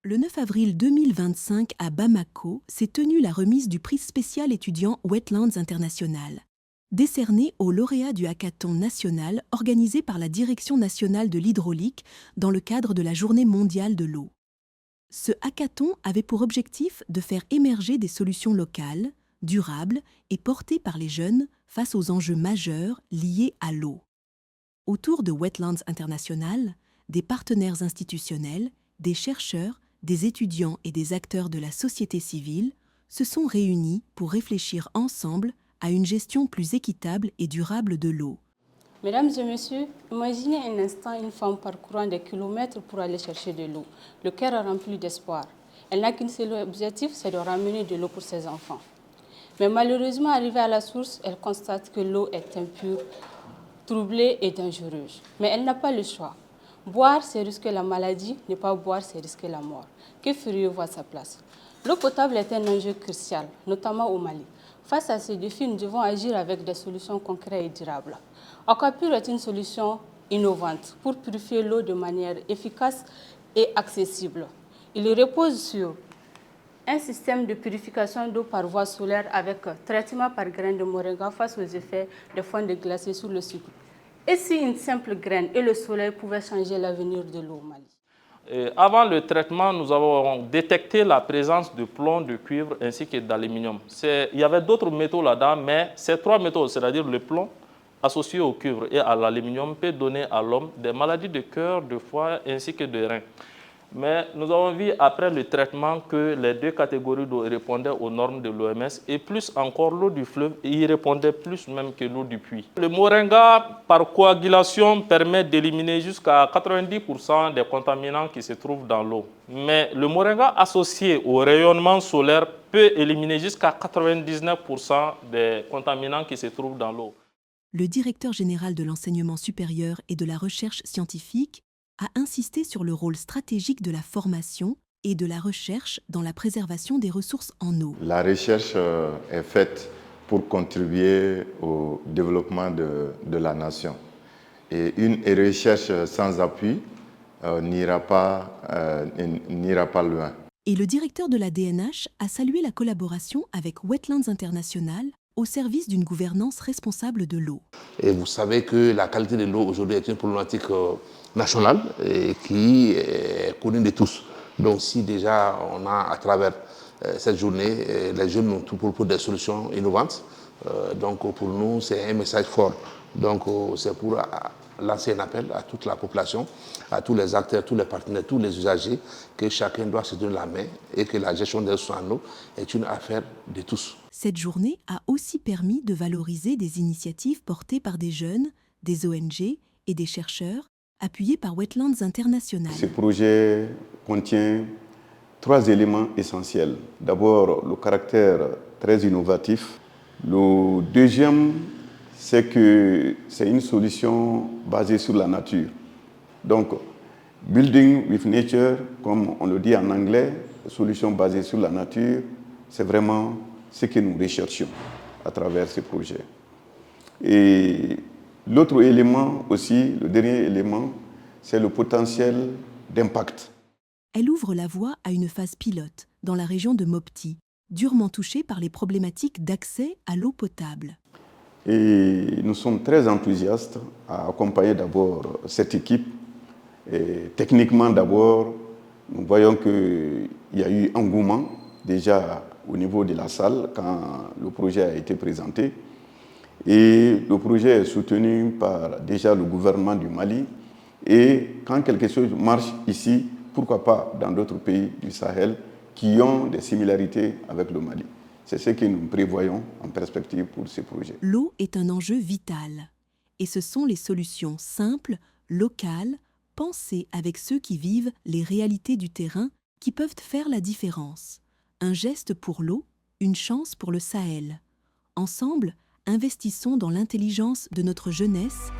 Le 9 avril 2025, à Bamako, s'est tenue la remise du prix spécial étudiant Wetlands International, décerné aux lauréats du hackathon national organisé par la Direction nationale de l'hydraulique dans le cadre de la Journée mondiale de l'eau. Ce hackathon avait pour objectif de faire émerger des solutions locales, durables et portées par les jeunes face aux enjeux majeurs liés à l'eau. Autour de Wetlands International, des partenaires institutionnels, des chercheurs, des étudiants et des acteurs de la société civile se sont réunis pour réfléchir ensemble à une gestion plus équitable et durable de l'eau. Mesdames et messieurs, imaginez un instant une femme parcourant des kilomètres pour aller chercher de l'eau, le cœur rempli d'espoir. Elle n'a qu'un seul objectif, c'est de ramener de l'eau pour ses enfants. Mais malheureusement, arrivée à la source, elle constate que l'eau est impure, troublée et dangereuse. Mais elle n'a pas le choix. Boire, c'est risquer la maladie, ne pas boire, c'est risquer la mort. Que feriez-vous à sa place? L'eau potable est un enjeu crucial, notamment au Mali. Face à ces défis, nous devons agir avec des solutions concrètes et durables. Aquapure est une solution innovante pour purifier l'eau de manière efficace et accessible. Il repose sur un système de purification d'eau par voie solaire avec traitement par graines de moringa face aux effets de fonte de glaciers sur le sucre. Et si une simple graine et le soleil pouvaient changer l'avenir de l'eau au Mali? Avant le traitement, nous avons détecté la présence de plomb, de cuivre ainsi que d'aluminium. Il y avait d'autres métaux là-dedans, mais ces trois métaux, c'est-à-dire le plomb associé au cuivre et à l'aluminium, peut donner à l'homme des maladies de cœur, de foie ainsi que de reins. Mais nous avons vu après le traitement que les deux catégories d'eau répondaient aux normes de l'OMS et plus encore l'eau du fleuve y répondait plus même que l'eau du puits. Le moringa par coagulation permet d'éliminer jusqu'à 90% des contaminants qui se trouvent dans l'eau. Mais le moringa associé au rayonnement solaire peut éliminer jusqu'à 99% des contaminants qui se trouvent dans l'eau. Le directeur général de l'enseignement supérieur et de la recherche scientifique a insisté sur le rôle stratégique de la formation et de la recherche dans la préservation des ressources en eau. La recherche est faite pour contribuer au développement de la nation. Et une recherche sans appui n'ira pas loin. Et le directeur de la DNH a salué la collaboration avec Wetlands International au service d'une gouvernance responsable de l'eau. Et vous savez que la qualité de l'eau aujourd'hui est une problématique nationale et qui est connue de tous. Donc si déjà on a à travers cette journée, les jeunes nous proposent des solutions innovantes, donc pour nous c'est un message fort. Donc c'est pour lancer un appel à toute la population, à tous les acteurs, tous les partenaires, tous les usagers, que chacun doit se donner la main et que la gestion des ressources en eau est une affaire de tous. Cette journée a aussi permis de valoriser des initiatives portées par des jeunes, des ONG et des chercheurs, appuyés par Wetlands International. Ce projet contient 3 éléments essentiels. D'abord, le caractère très innovatif. Le deuxième, c'est que c'est une solution basée sur la nature. Donc, building with nature, comme on le dit en anglais, solution basée sur la nature, c'est vraiment ce que nous recherchons à travers ce projet. Et l'autre élément aussi, le dernier élément, c'est le potentiel d'impact. Elle ouvre la voie à une phase pilote dans la région de Mopti, durement touchée par les problématiques d'accès à l'eau potable. Et nous sommes très enthousiastes à accompagner d'abord cette équipe. Et techniquement d'abord, nous voyons qu'il y a eu engouement déjà au niveau de la salle quand le projet a été présenté. Et le projet est soutenu par déjà le gouvernement du Mali. Et quand quelque chose marche ici, pourquoi pas dans d'autres pays du Sahel qui ont des similarités avec le Mali. C'est ce que nous prévoyons en perspective pour ce projet. L'eau est un enjeu vital. Et ce sont les solutions simples, locales, pensées avec ceux qui vivent les réalités du terrain qui peuvent faire la différence. Un geste pour l'eau, une chance pour le Sahel. Ensemble, investissons dans l'intelligence de notre jeunesse